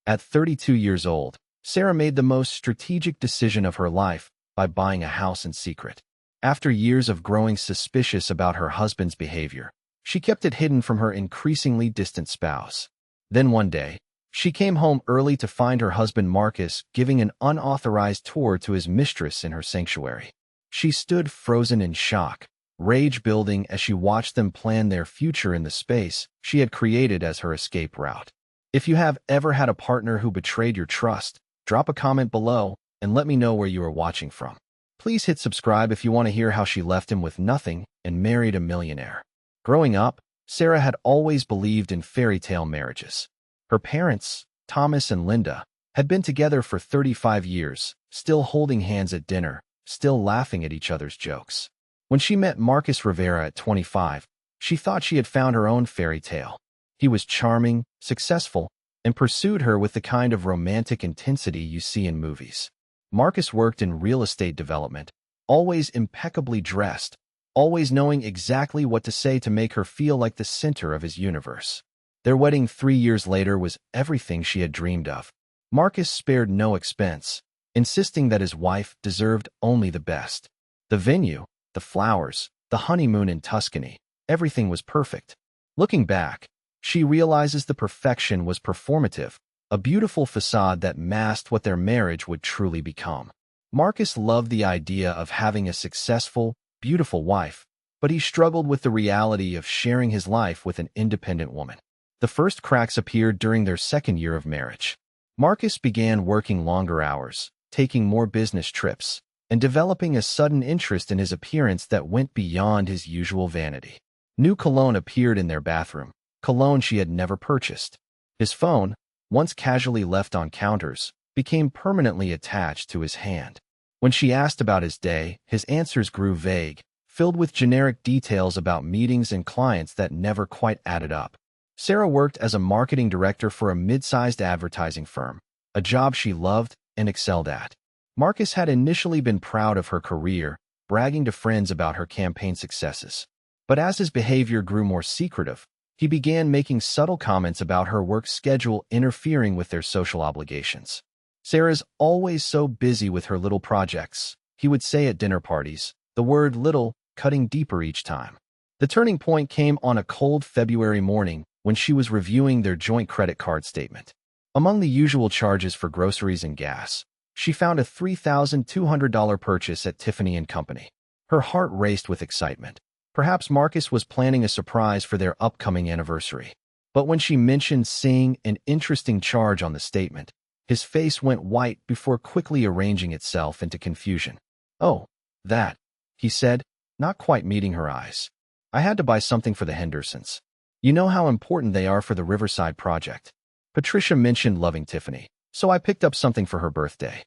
At 32 years old, Sarah made the most strategic decision of her life by buying a house in secret. After years of growing suspicious about her husband's behavior, she kept it hidden from her increasingly distant spouse. Then one day, she came home early to find her husband Marcus giving an unauthorized tour to his mistress in her sanctuary. She stood frozen in shock, rage building as she watched them plan their future in the space she had created as her escape route. If you have ever had a partner who betrayed your trust, drop a comment below and let me know where you are watching from. Please hit subscribe if you want to hear how she left him with nothing and married a millionaire. Growing up, Sarah had always believed in fairy tale marriages. Her parents, Thomas and Linda, had been together for 35 years, still holding hands at dinner, still laughing at each other's jokes. When she met Marcus Rivera at 25, she thought she had found her own fairy tale. He was charming, successful, and pursued her with the kind of romantic intensity you see in movies. Marcus worked in real estate development, always impeccably dressed, always knowing exactly what to say to make her feel like the center of his universe. Their wedding 3 years later was everything she had dreamed of. Marcus spared no expense, insisting that his wife deserved only the best. The venue, the flowers, the honeymoon in Tuscany, everything was perfect. Looking back, she realizes the perfection was performative, a beautiful facade that masked what their marriage would truly become. Marcus loved the idea of having a successful, beautiful wife, but he struggled with the reality of sharing his life with an independent woman. The first cracks appeared during their second year of marriage. Marcus began working longer hours, taking more business trips, and developing a sudden interest in his appearance that went beyond his usual vanity. New cologne appeared in their bathroom, cologne she had never purchased. His phone, once casually left on counters, became permanently attached to his hand. When she asked about his day, his answers grew vague, filled with generic details about meetings and clients that never quite added up. Sarah worked as a marketing director for a mid-sized advertising firm, a job she loved and excelled at. Marcus had initially been proud of her career, bragging to friends about her campaign successes. But as his behavior grew more secretive, he began making subtle comments about her work schedule interfering with their social obligations. "Sarah's always so busy with her little projects," he would say at dinner parties, the word little cutting deeper each time. The turning point came on a cold February morning when she was reviewing their joint credit card statement. Among the usual charges for groceries and gas, she found a $3,200 purchase at Tiffany & Company. Her heart raced with excitement. Perhaps Marcus was planning a surprise for their upcoming anniversary. But when she mentioned seeing an interesting charge on the statement, his face went white before quickly arranging itself into confusion. "Oh, that," he said, not quite meeting her eyes. "I had to buy something for the Hendersons. You know how important they are for the Riverside project. Patricia mentioned loving Tiffany, so I picked up something for her birthday."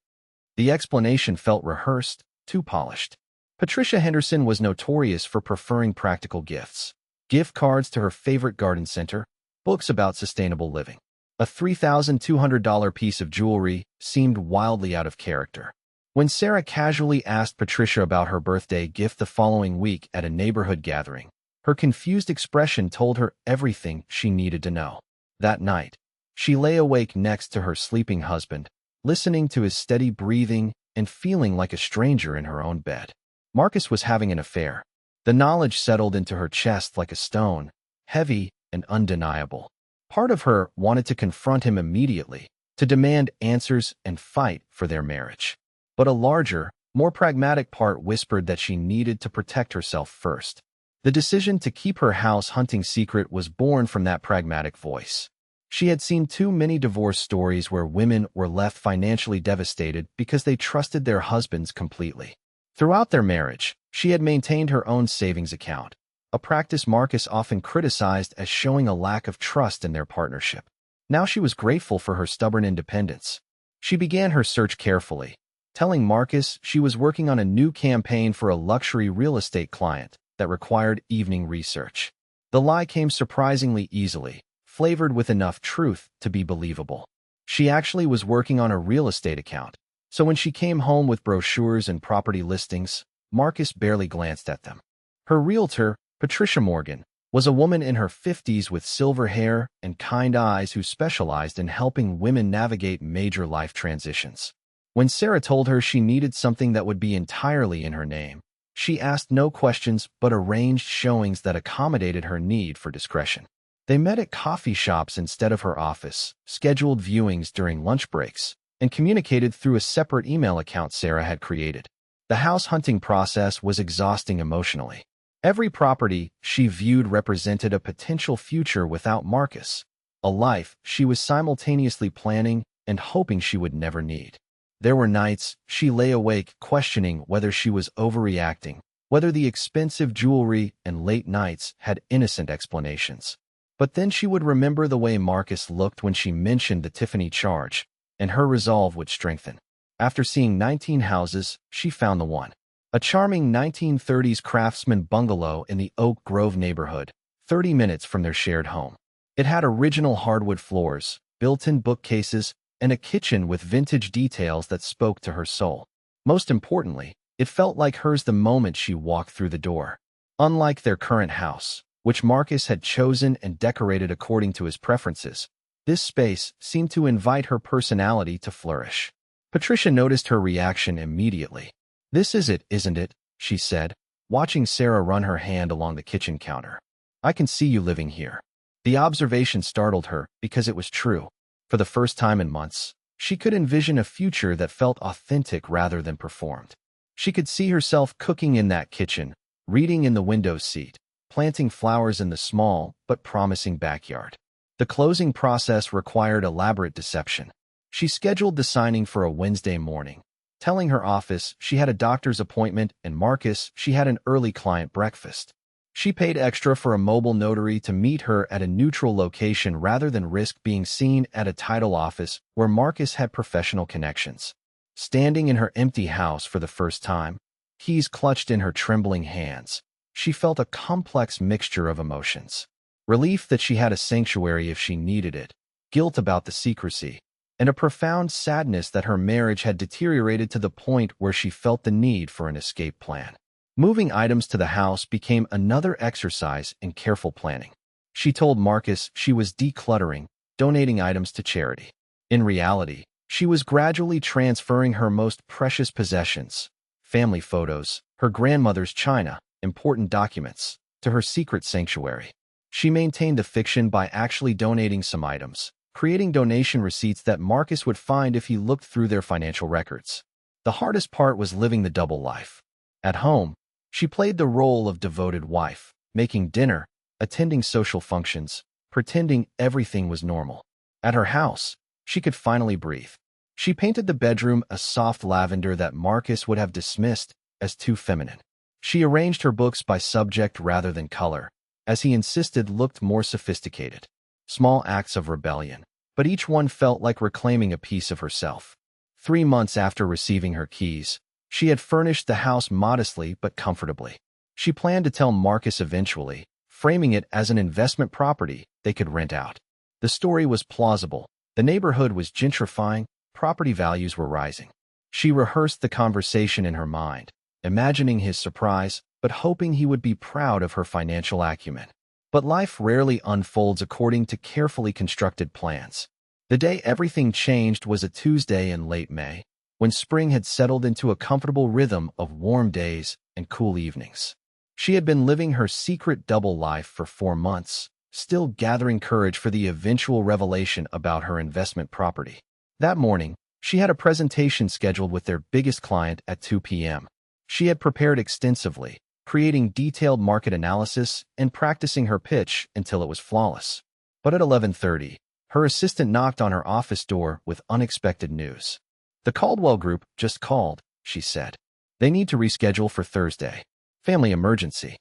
The explanation felt rehearsed, too polished. Patricia Henderson was notorious for preferring practical gifts. Gift cards to her favorite garden center, books about sustainable living. A $3,200 piece of jewelry seemed wildly out of character. When Sarah casually asked Patricia about her birthday gift the following week at a neighborhood gathering, her confused expression told her everything she needed to know. That night, she lay awake next to her sleeping husband, listening to his steady breathing and feeling like a stranger in her own bed. Marcus was having an affair. The knowledge settled into her chest like a stone, heavy and undeniable. Part of her wanted to confront him immediately, to demand answers and fight for their marriage. But a larger, more pragmatic part whispered that she needed to protect herself first. The decision to keep her house hunting secret was born from that pragmatic voice. She had seen too many divorce stories where women were left financially devastated because they trusted their husbands completely. Throughout their marriage, she had maintained her own savings account, a practice Marcus often criticized as showing a lack of trust in their partnership. Now she was grateful for her stubborn independence. She began her search carefully, telling Marcus she was working on a new campaign for a luxury real estate client that required evening research. The lie came surprisingly easily, flavored with enough truth to be believable. She actually was working on a real estate account, so when she came home with brochures and property listings, Marcus barely glanced at them. Her realtor, Patricia Morgan, was a woman in her 50s with silver hair and kind eyes who specialized in helping women navigate major life transitions. When Sarah told her she needed something that would be entirely in her name, she asked no questions but arranged showings that accommodated her need for discretion. They met at coffee shops instead of her office, scheduled viewings during lunch breaks, and communicated through a separate email account Sarah had created. The house hunting process was exhausting emotionally. Every property she viewed represented a potential future without Marcus, a life she was simultaneously planning and hoping she would never need. There were nights she lay awake questioning whether she was overreacting, whether the expensive jewelry and late nights had innocent explanations. But then she would remember the way Marcus looked when she mentioned the Tiffany charge, and her resolve would strengthen. After seeing 19 houses, she found the one. A charming 1930s craftsman bungalow in the Oak Grove neighborhood, 30 minutes from their shared home. It had original hardwood floors, built-in bookcases, and a kitchen with vintage details that spoke to her soul. Most importantly, it felt like hers the moment she walked through the door. Unlike their current house, which Marcus had chosen and decorated according to his preferences, this space seemed to invite her personality to flourish. Patricia noticed her reaction immediately. "This is it, isn't it?" she said, watching Sarah run her hand along the kitchen counter. "I can see you living here." The observation startled her because it was true. For the first time in months, she could envision a future that felt authentic rather than performed. She could see herself cooking in that kitchen, reading in the window seat, planting flowers in the small but promising backyard. The closing process required elaborate deception. She scheduled the signing for a Wednesday morning, telling her office she had a doctor's appointment and Marcus she had an early client breakfast. She paid extra for a mobile notary to meet her at a neutral location rather than risk being seen at a title office where Marcus had professional connections. Standing in her empty house for the first time, keys clutched in her trembling hands, she felt a complex mixture of emotions. Relief that she had a sanctuary if she needed it, guilt about the secrecy, and a profound sadness that her marriage had deteriorated to the point where she felt the need for an escape plan. Moving items to the house became another exercise in careful planning. She told Marcus she was decluttering, donating items to charity. In reality, she was gradually transferring her most precious possessions, family photos, her grandmother's china, important documents, to her secret sanctuary. She maintained the fiction by actually donating some items, creating donation receipts that Marcus would find if he looked through their financial records. The hardest part was living the double life. At home, she played the role of devoted wife, making dinner, attending social functions, pretending everything was normal. At her house, she could finally breathe. She painted the bedroom a soft lavender that Marcus would have dismissed as too feminine. She arranged her books by subject rather than color, as he insisted looked more sophisticated. Small acts of rebellion, but each one felt like reclaiming a piece of herself. 3 months after receiving her keys, she had furnished the house modestly but comfortably. She planned to tell Marcus eventually, framing it as an investment property they could rent out. The story was plausible. The neighborhood was gentrifying, property values were rising. She rehearsed the conversation in her mind, imagining his surprise, but hoping he would be proud of her financial acumen. But life rarely unfolds according to carefully constructed plans. The day everything changed was a Tuesday in late May, when spring had settled into a comfortable rhythm of warm days and cool evenings. She had been living her secret double life for 4 months, still gathering courage for the eventual revelation about her investment property. That morning, she had a presentation scheduled with their biggest client at 2 p.m. She had prepared extensively, creating detailed market analysis and practicing her pitch until it was flawless. But at 11:30, her assistant knocked on her office door with unexpected news. "The Caldwell Group just called," she said. "They need to reschedule for Thursday. Family emergency."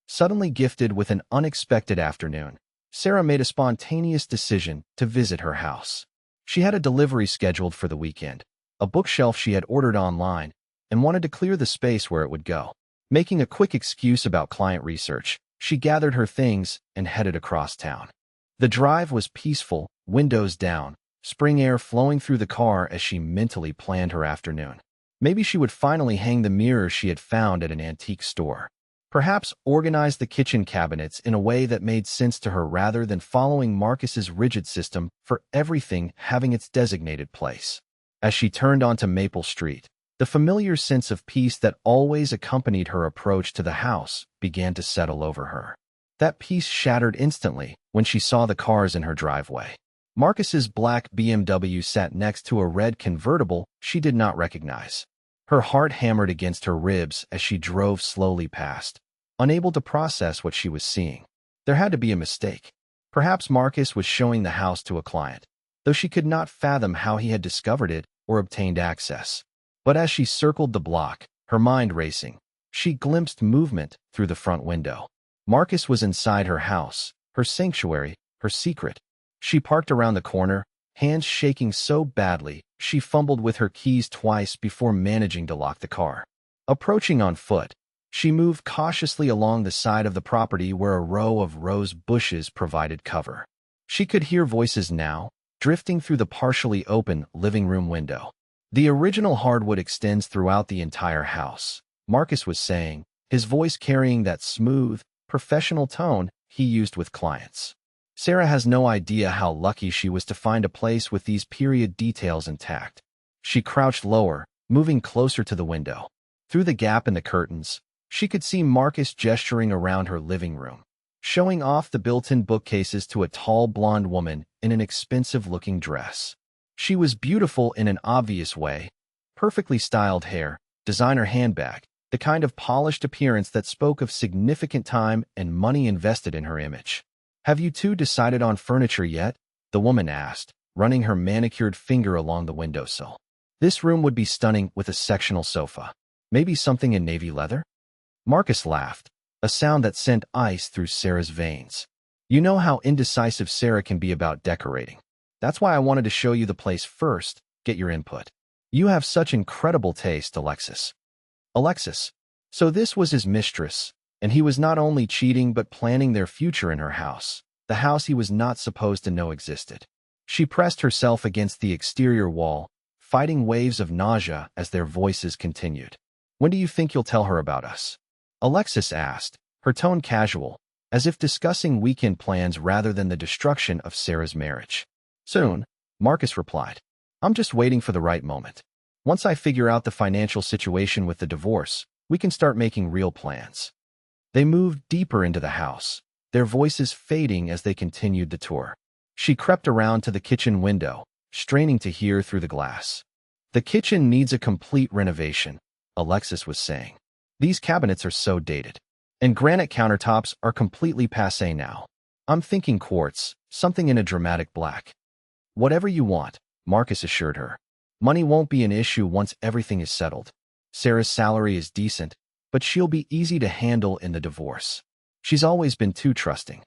Suddenly gifted with an unexpected afternoon, Sarah made a spontaneous decision to visit her house. She had a delivery scheduled for the weekend, a bookshelf she had ordered online, and wanted to clear the space where it would go. Making a quick excuse about client research, she gathered her things and headed across town. The drive was peaceful, windows down, spring air flowing through the car as she mentally planned her afternoon. Maybe she would finally hang the mirror she had found at an antique store. Perhaps organize the kitchen cabinets in a way that made sense to her rather than following Marcus's rigid system for everything having its designated place. As she turned onto Maple Street, the familiar sense of peace that always accompanied her approach to the house began to settle over her. That peace shattered instantly when she saw the cars in her driveway. Marcus's black BMW sat next to a red convertible she did not recognize. Her heart hammered against her ribs as she drove slowly past, unable to process what she was seeing. There had to be a mistake. Perhaps Marcus was showing the house to a client, though she could not fathom how he had discovered it or obtained access. But as she circled the block, her mind racing, she glimpsed movement through the front window. Marcus was inside her house, her sanctuary, her secret. She parked around the corner, hands shaking so badly she fumbled with her keys twice before managing to lock the car. Approaching on foot, she moved cautiously along the side of the property where a row of rose bushes provided cover. She could hear voices now, drifting through the partially open living room window. The original hardwood extends throughout the entire house, Marcus was saying, his voice carrying that smooth, professional tone he used with clients. Sarah has no idea how lucky she was to find a place with these period details intact. She crouched lower, moving closer to the window. Through the gap in the curtains, she could see Marcus gesturing around her living room, showing off the built-in bookcases to a tall blonde woman in an expensive-looking dress. She was beautiful in an obvious way, perfectly styled hair, designer handbag, the kind of polished appearance that spoke of significant time and money invested in her image. "Have you two decided on furniture yet?" the woman asked, running her manicured finger along the windowsill. "This room would be stunning with a sectional sofa. Maybe something in navy leather?" Marcus laughed, a sound that sent ice through Sarah's veins. You know how indecisive Sarah can be about decorating. That's why I wanted to show you the place first, get your input. You have such incredible taste, Alexis. Alexis. So this was his mistress, and he was not only cheating but planning their future in her house, the house he was not supposed to know existed. She pressed herself against the exterior wall, fighting waves of nausea as their voices continued. "When do you think you'll tell her about us?" Alexis asked, her tone casual, as if discussing weekend plans rather than the destruction of Sarah's marriage. "Soon," Marcus replied. "I'm just waiting for the right moment. Once I figure out the financial situation with the divorce, we can start making real plans." They moved deeper into the house, their voices fading as they continued the tour. She crept around to the kitchen window, straining to hear through the glass. "The kitchen needs a complete renovation," Alexis was saying. "These cabinets are so dated. And granite countertops are completely passé now. I'm thinking quartz, something in a dramatic black." "Whatever you want," Marcus assured her. "Money won't be an issue once everything is settled. Sarah's salary is decent, but she'll be easy to handle in the divorce. She's always been too trusting."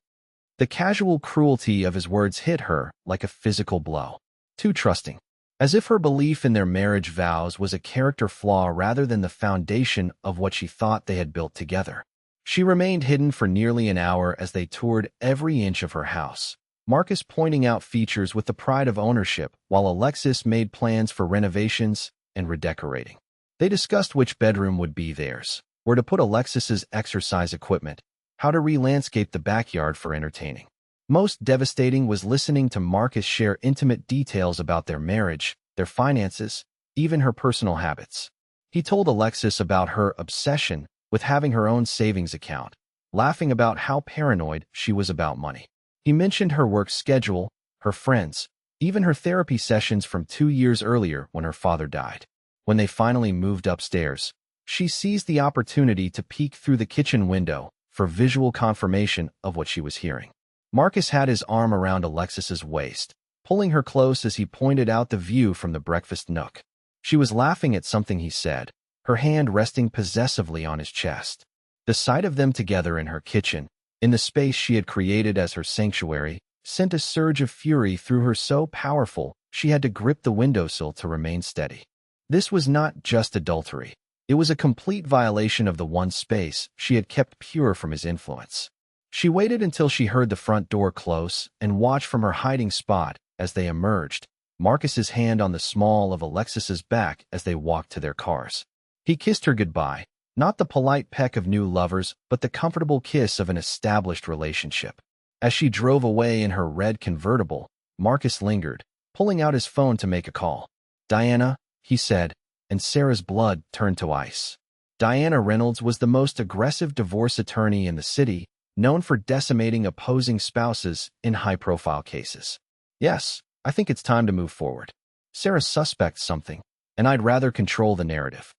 The casual cruelty of his words hit her like a physical blow. Too trusting. As if her belief in their marriage vows was a character flaw rather than the foundation of what she thought they had built together. She remained hidden for nearly an hour as they toured every inch of her house, Marcus pointing out features with the pride of ownership while Alexis made plans for renovations and redecorating. They discussed which bedroom would be theirs, where to put Alexis's exercise equipment, how to re-landscape the backyard for entertaining. Most devastating was listening to Marcus share intimate details about their marriage, their finances, even her personal habits. He told Alexis about her obsession with having her own savings account, laughing about how paranoid she was about money. He mentioned her work schedule, her friends, even her therapy sessions from 2 years earlier when her father died. When they finally moved upstairs, she seized the opportunity to peek through the kitchen window for visual confirmation of what she was hearing. Marcus had his arm around Alexis's waist, pulling her close as he pointed out the view from the breakfast nook. She was laughing at something he said, her hand resting possessively on his chest. The sight of them together in her kitchen, in the space she had created as her sanctuary, sent a surge of fury through her so powerful she had to grip the windowsill to remain steady. This was not just adultery. It was a complete violation of the one space she had kept pure from his influence. She waited until she heard the front door close and watched from her hiding spot as they emerged, Marcus's hand on the small of Alexis's back as they walked to their cars. He kissed her goodbye, Not the polite peck of new lovers, but the comfortable kiss of an established relationship. As she drove away in her red convertible, Marcus lingered, pulling out his phone to make a call. "Diana," he said, and Sarah's blood turned to ice. Diana Reynolds was the most aggressive divorce attorney in the city, known for decimating opposing spouses in high-profile cases. "Yes, I think it's time to move forward. Sarah suspects something, and I'd rather control the narrative."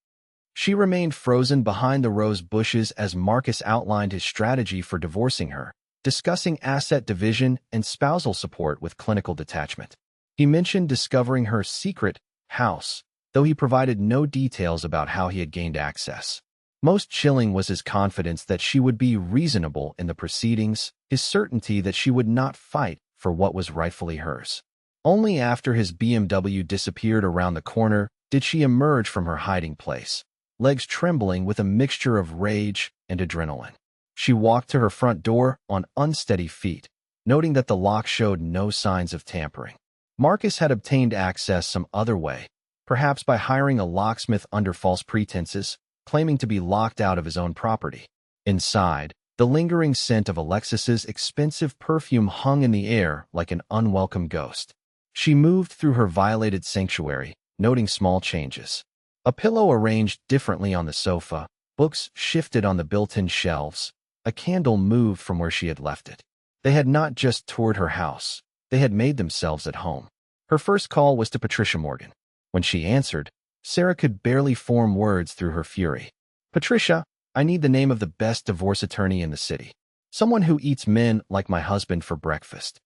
She remained frozen behind the rose bushes as Marcus outlined his strategy for divorcing her, discussing asset division and spousal support with clinical detachment. He mentioned discovering her secret house, though he provided no details about how he had gained access. Most chilling was his confidence that she would be reasonable in the proceedings, his certainty that she would not fight for what was rightfully hers. Only after his BMW disappeared around the corner did she emerge from her hiding place, legs trembling with a mixture of rage and adrenaline. She walked to her front door on unsteady feet, noting that the lock showed no signs of tampering. Marcus had obtained access some other way, perhaps by hiring a locksmith under false pretenses, claiming to be locked out of his own property. Inside, the lingering scent of Alexis's expensive perfume hung in the air like an unwelcome ghost. She moved through her violated sanctuary, noting small changes. A pillow arranged differently on the sofa, books shifted on the built-in shelves, a candle moved from where she had left it. They had not just toured her house, they had made themselves at home. Her first call was to Patricia Morgan. When she answered, Sarah could barely form words through her fury. "Patricia, I need the name of the best divorce attorney in the city. Someone who eats men like my husband for breakfast."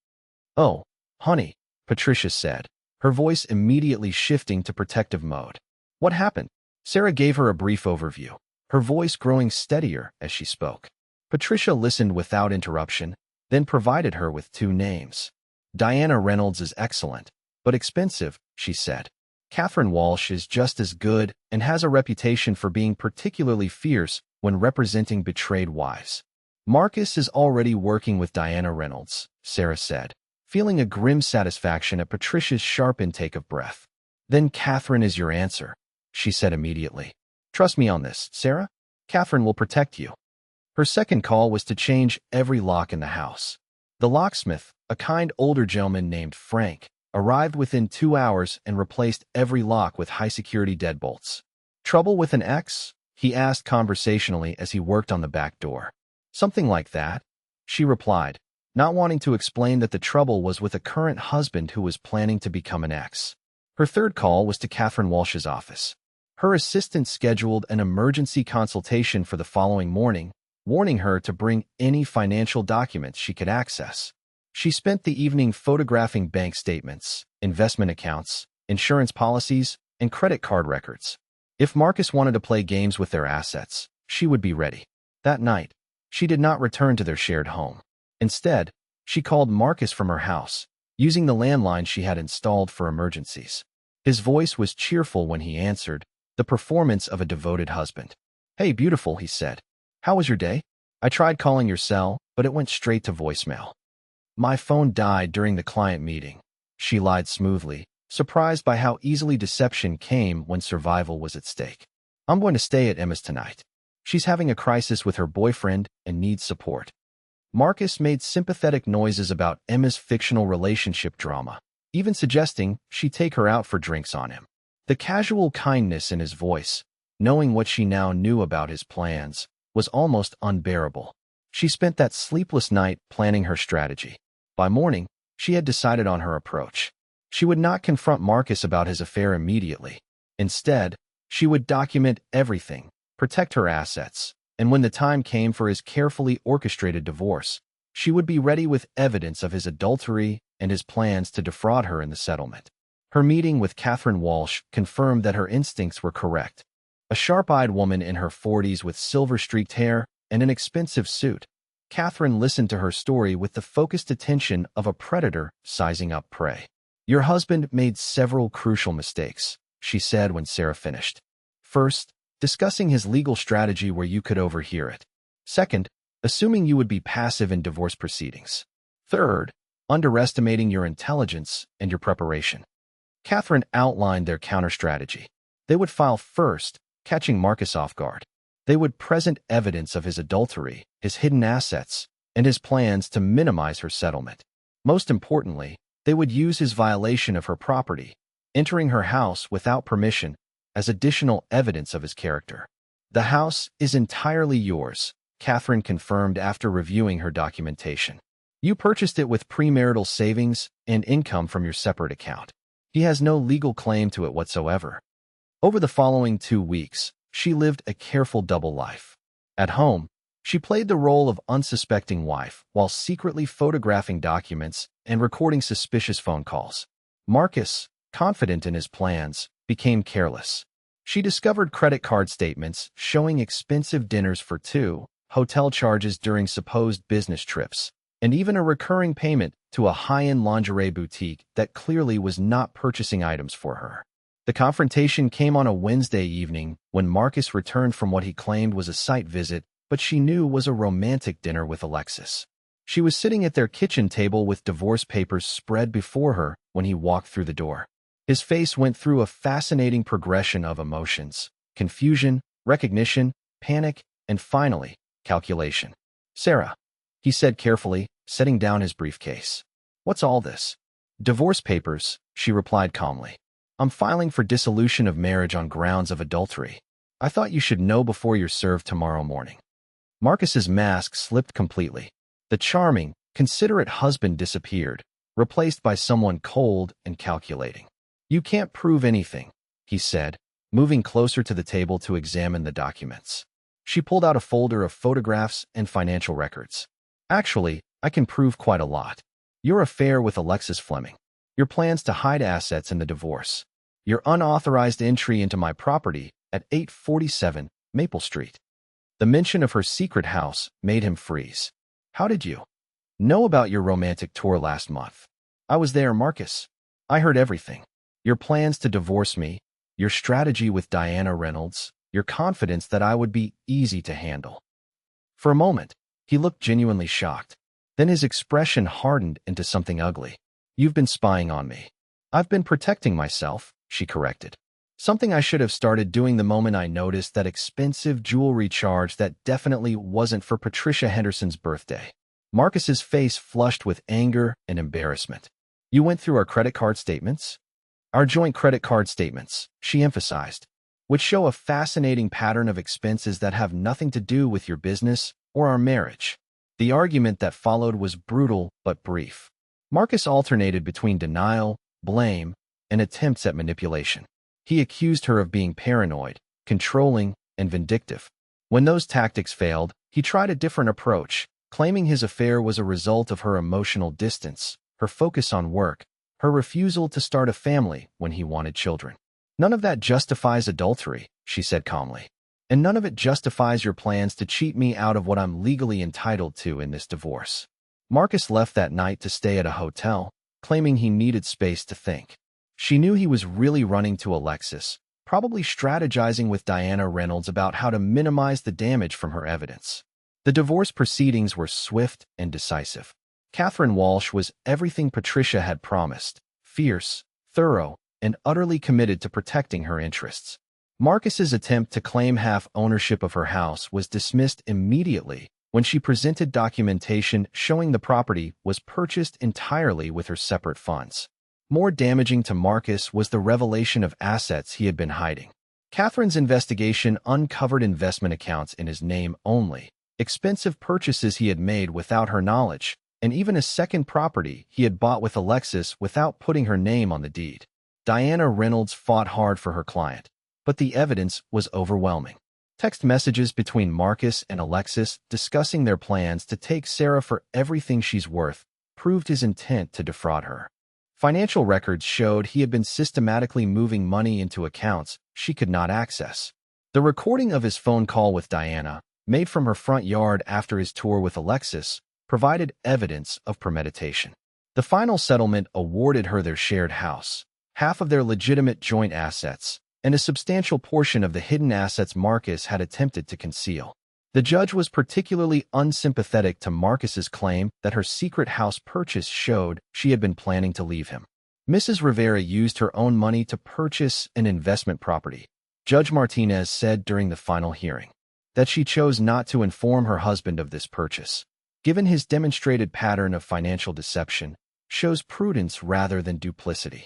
"Oh, honey," Patricia said, her voice immediately shifting to protective mode. "What happened?" Sarah gave her a brief overview, her voice growing steadier as she spoke. Patricia listened without interruption, then provided her with two names. "Diana Reynolds is excellent, but expensive," she said. "Catherine Walsh is just as good and has a reputation for being particularly fierce when representing betrayed wives." "Marcus is already working with Diana Reynolds," Sarah said, feeling a grim satisfaction at Patricia's sharp intake of breath. "Then Catherine is your answer," she said immediately. "Trust me on this, Sarah. Catherine will protect you." Her second call was to change every lock in the house. The locksmith, a kind older gentleman named Frank, arrived within 2 hours and replaced every lock with high-security deadbolts. "Trouble with an ex?" he asked conversationally as he worked on the back door. "Something like that," she replied, not wanting to explain that the trouble was with a current husband who was planning to become an ex. Her third call was to Catherine Walsh's office. Her assistant scheduled an emergency consultation for the following morning, warning her to bring any financial documents she could access. She spent the evening photographing bank statements, investment accounts, insurance policies, and credit card records. If Marcus wanted to play games with their assets, she would be ready. That night, she did not return to their shared home. Instead, she called Marcus from her house, using the landline she had installed for emergencies. His voice was cheerful when he answered, the performance of a devoted husband. "Hey, beautiful," he said. "How was your day? I tried calling your cell, but it went straight to voicemail." "My phone died during the client meeting," she lied smoothly, surprised by how easily deception came when survival was at stake. "I'm going to stay at Emma's tonight. She's having a crisis with her boyfriend and needs support." Marcus made sympathetic noises about Emma's fictional relationship drama, even suggesting she take her out for drinks on him. The casual kindness in his voice, knowing what she now knew about his plans, was almost unbearable. She spent that sleepless night planning her strategy. By morning, she had decided on her approach. She would not confront Marcus about his affair immediately. Instead, she would document everything, protect her assets, and when the time came for his carefully orchestrated divorce, she would be ready with evidence of his adultery and his plans to defraud her in the settlement. Her meeting with Catherine Walsh confirmed that her instincts were correct. A sharp-eyed woman in her 40s with silver-streaked hair and an expensive suit, Catherine listened to her story with the focused attention of a predator sizing up prey. "Your husband made several crucial mistakes," she said when Sarah finished. "First, discussing his legal strategy where you could overhear it. Second, assuming you would be passive in divorce proceedings. Third, underestimating your intelligence and your preparation." Catherine outlined their counter-strategy. They would file first, catching Marcus off guard. They would present evidence of his adultery, his hidden assets, and his plans to minimize her settlement. Most importantly, they would use his violation of her property, entering her house without permission, as additional evidence of his character. "The house is entirely yours," Catherine confirmed after reviewing her documentation. "You purchased it with premarital savings and income from your separate account. He has no legal claim to it whatsoever." Over the following 2 weeks, she lived a careful double life. At home, she played the role of unsuspecting wife while secretly photographing documents and recording suspicious phone calls. Marcus, confident in his plans, became careless. She discovered credit card statements showing expensive dinners for two, hotel charges during supposed business trips, and even a recurring payment to a high-end lingerie boutique that clearly was not purchasing items for her. The confrontation came on a Wednesday evening when Marcus returned from what he claimed was a site visit, but she knew was a romantic dinner with Alexis. She was sitting at their kitchen table with divorce papers spread before her when he walked through the door. His face went through a fascinating progression of emotions: confusion, recognition, panic, and finally, calculation. "Sarah," he said carefully, setting down his briefcase. "What's all this?" "Divorce papers," she replied calmly. "I'm filing for dissolution of marriage on grounds of adultery. I thought you should know before you're served tomorrow morning." Marcus's mask slipped completely. The charming, considerate husband disappeared, replaced by someone cold and calculating. "You can't prove anything," he said, moving closer to the table to examine the documents. She pulled out a folder of photographs and financial records. "Actually, I can prove quite a lot. Your affair with Alexis Fleming, your plans to hide assets in the divorce, your unauthorized entry into my property at 847 Maple Street." The mention of her secret house made him freeze. "How did you know about your romantic tour last month?" "I was there, Marcus. I heard everything. Your plans to divorce me, your strategy with Diana Reynolds, your confidence that I would be easy to handle." For a moment, he looked genuinely shocked. Then his expression hardened into something ugly. "You've been spying on me." "I've been protecting myself," she corrected. "Something I should have started doing the moment I noticed that expensive jewelry charge that definitely wasn't for Patricia Henderson's birthday." Marcus's face flushed with anger and embarrassment. "You went through our credit card statements?" "Our joint credit card statements," she emphasized, "which show a fascinating pattern of expenses that have nothing to do with your business or our marriage." The argument that followed was brutal but brief. Marcus alternated between denial, blame, and attempts at manipulation. He accused her of being paranoid, controlling, and vindictive. When those tactics failed, he tried a different approach, claiming his affair was a result of her emotional distance, her focus on work, her refusal to start a family when he wanted children. "None of that justifies adultery," she said calmly. "And none of it justifies your plans to cheat me out of what I'm legally entitled to in this divorce." Marcus left that night to stay at a hotel, claiming he needed space to think. She knew he was really running to Alexis, probably strategizing with Diana Reynolds about how to minimize the damage from her evidence. The divorce proceedings were swift and decisive. Catherine Walsh was everything Patricia had promised: fierce, thorough, and utterly committed to protecting her interests. Marcus's attempt to claim half ownership of her house was dismissed immediately when she presented documentation showing the property was purchased entirely with her separate funds. More damaging to Marcus was the revelation of assets he had been hiding. Catherine's investigation uncovered investment accounts in his name only, expensive purchases he had made without her knowledge, and even a second property he had bought with Alexis without putting her name on the deed. Diana Reynolds fought hard for her client, but the evidence was overwhelming. Text messages between Marcus and Alexis discussing their plans to take Sarah for everything she's worth proved his intent to defraud her. Financial records showed he had been systematically moving money into accounts she could not access. The recording of his phone call with Diana, made from her front yard after his tour with Alexis, provided evidence of premeditation. The final settlement awarded her their shared house, half of their legitimate joint assets, and a substantial portion of the hidden assets Marcus had attempted to conceal. The judge was particularly unsympathetic to Marcus's claim that her secret house purchase showed she had been planning to leave him. Mrs. Rivera used her own money to purchase an investment property, Judge Martinez said during the final hearing. that she chose not to inform her husband of this purchase, given his demonstrated pattern of financial deception, shows prudence rather than duplicity.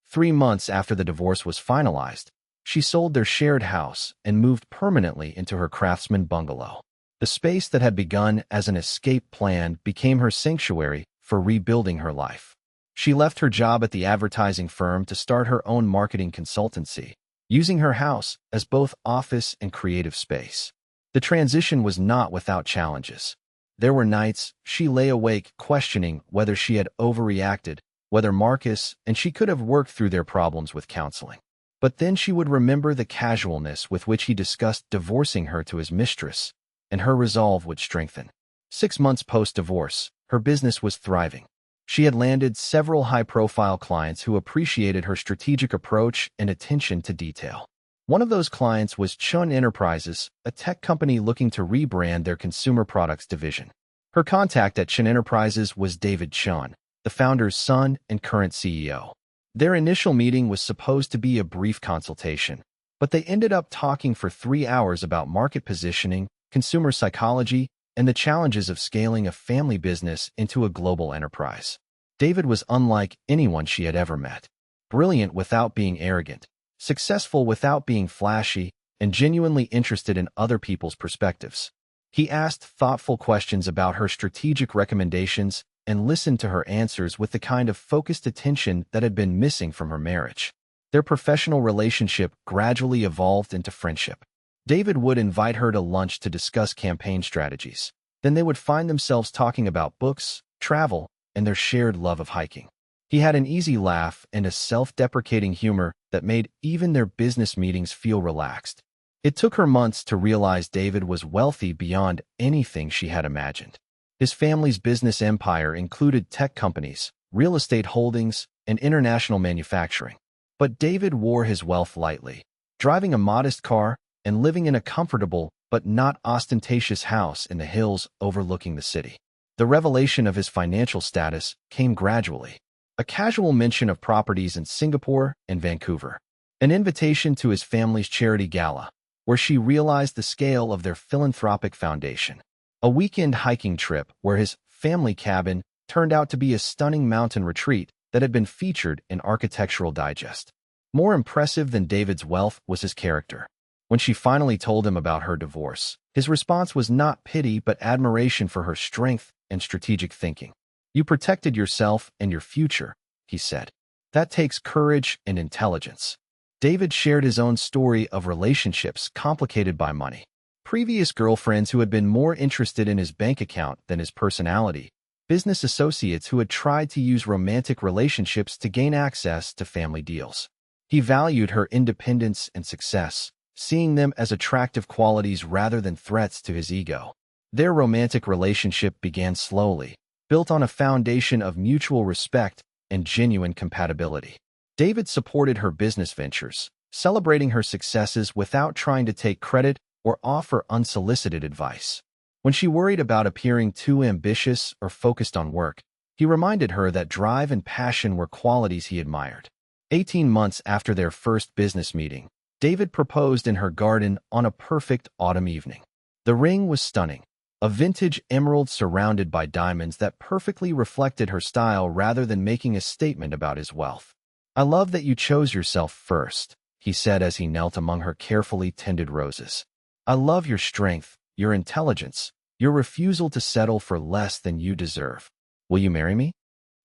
3 months after the divorce was finalized, she sold their shared house and moved permanently into her craftsman bungalow. The space that had begun as an escape plan became her sanctuary for rebuilding her life. She left her job at the advertising firm to start her own marketing consultancy, using her house as both office and creative space. The transition was not without challenges. There were nights she lay awake questioning whether she had overreacted, whether Marcus and she could have worked through their problems with counseling. But then she would remember the casualness with which he discussed divorcing her to his mistress, and her resolve would strengthen. 6 months post-divorce, her business was thriving. She had landed several high-profile clients who appreciated her strategic approach and attention to detail. One of those clients was Chun Enterprises, a tech company looking to rebrand their consumer products division. Her contact at Chun Enterprises was David Chun, the founder's son and current CEO. Their initial meeting was supposed to be a brief consultation, but they ended up talking for 3 hours about market positioning, consumer psychology, and the challenges of scaling a family business into a global enterprise. David was unlike anyone she had ever met. Brilliant without being arrogant, successful without being flashy, and genuinely interested in other people's perspectives. He asked thoughtful questions about her strategic recommendations and listened to her answers with the kind of focused attention that had been missing from her marriage. Their professional relationship gradually evolved into friendship. David would invite her to lunch to discuss campaign strategies. Then they would find themselves talking about books, travel, and their shared love of hiking. He had an easy laugh and a self-deprecating humor that made even their business meetings feel relaxed. It took her months to realize David was wealthy beyond anything she had imagined. His family's business empire included tech companies, real estate holdings, and international manufacturing. But David wore his wealth lightly, driving a modest car and living in a comfortable but not ostentatious house in the hills overlooking the city. The revelation of his financial status came gradually. A casual mention of properties in Singapore and Vancouver. An invitation to his family's charity gala, where she realized the scale of their philanthropic foundation. A weekend hiking trip where his family cabin turned out to be a stunning mountain retreat that had been featured in Architectural Digest. More impressive than David's wealth was his character. When she finally told him about her divorce, his response was not pity but admiration for her strength and strategic thinking. "You protected yourself and your future," he said. "That takes courage and intelligence." David shared his own story of relationships complicated by money. Previous girlfriends who had been more interested in his bank account than his personality, business associates who had tried to use romantic relationships to gain access to family deals. He valued her independence and success, seeing them as attractive qualities rather than threats to his ego. Their romantic relationship began slowly, built on a foundation of mutual respect and genuine compatibility. David supported her business ventures, celebrating her successes without trying to take credit or offer unsolicited advice. When she worried about appearing too ambitious or focused on work, he reminded her that drive and passion were qualities he admired. 18 months after their first business meeting, David proposed in her garden on a perfect autumn evening. The ring was stunning, a vintage emerald surrounded by diamonds that perfectly reflected her style rather than making a statement about his wealth. "I love that you chose yourself first," he said as he knelt among her carefully tended roses. "I love your strength, your intelligence, your refusal to settle for less than you deserve. Will you marry me?"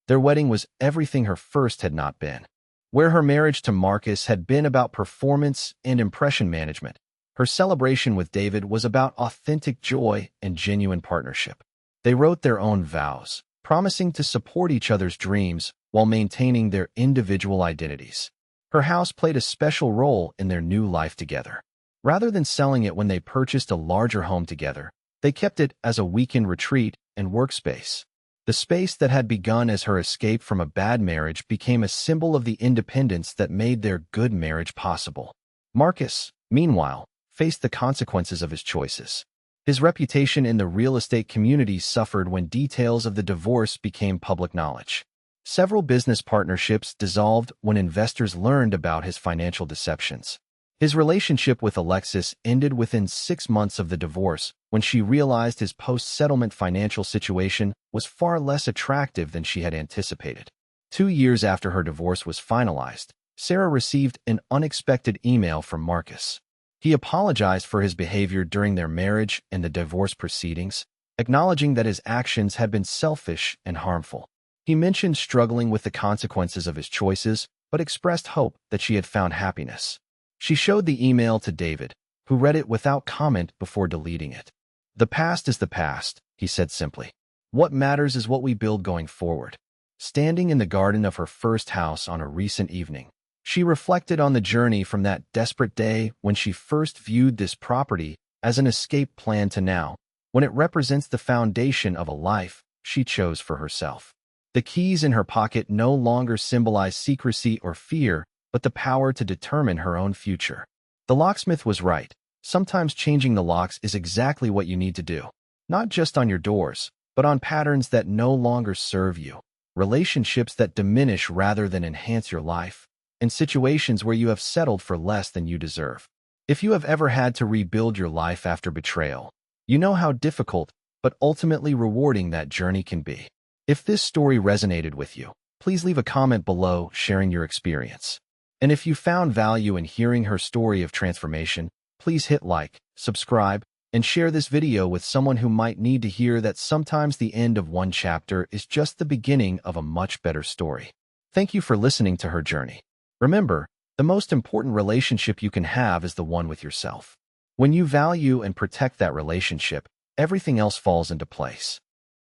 Their wedding was everything her first had not been. Where her marriage to Marcus had been about performance and impression management, her celebration with David was about authentic joy and genuine partnership. They wrote their own vows, promising to support each other's dreams while maintaining their individual identities. Her house played a special role in their new life together. Rather than selling it when they purchased a larger home together, they kept it as a weekend retreat and workspace. The space that had begun as her escape from a bad marriage became a symbol of the independence that made their good marriage possible. Marcus, meanwhile, faced the consequences of his choices. His reputation in the real estate community suffered when details of the divorce became public knowledge. Several business partnerships dissolved when investors learned about his financial deceptions. His relationship with Alexis ended within 6 months of the divorce when she realized his post-settlement financial situation was far less attractive than she had anticipated. 2 years after her divorce was finalized, Sarah received an unexpected email from Marcus. He apologized for his behavior during their marriage and the divorce proceedings, acknowledging that his actions had been selfish and harmful. He mentioned struggling with the consequences of his choices, but expressed hope that she had found happiness. She showed the email to David, who read it without comment before deleting it. "The past is the past," he said simply. "What matters is what we build going forward." Standing in the garden of her first house on a recent evening, she reflected on the journey from that desperate day when she first viewed this property as an escape plan to now, when it represents the foundation of a life she chose for herself. The keys in her pocket no longer symbolize secrecy or fear, but the power to determine her own future. The locksmith was right. Sometimes changing the locks is exactly what you need to do, not just on your doors, but on patterns that no longer serve you, relationships that diminish rather than enhance your life, and situations where you have settled for less than you deserve. If you have ever had to rebuild your life after betrayal, you know how difficult but ultimately rewarding that journey can be. If this story resonated with you, please leave a comment below sharing your experience. And if you found value in hearing her story of transformation, please hit like, subscribe, and share this video with someone who might need to hear that sometimes the end of one chapter is just the beginning of a much better story. Thank you for listening to her journey. Remember, the most important relationship you can have is the one with yourself. When you value and protect that relationship, everything else falls into place.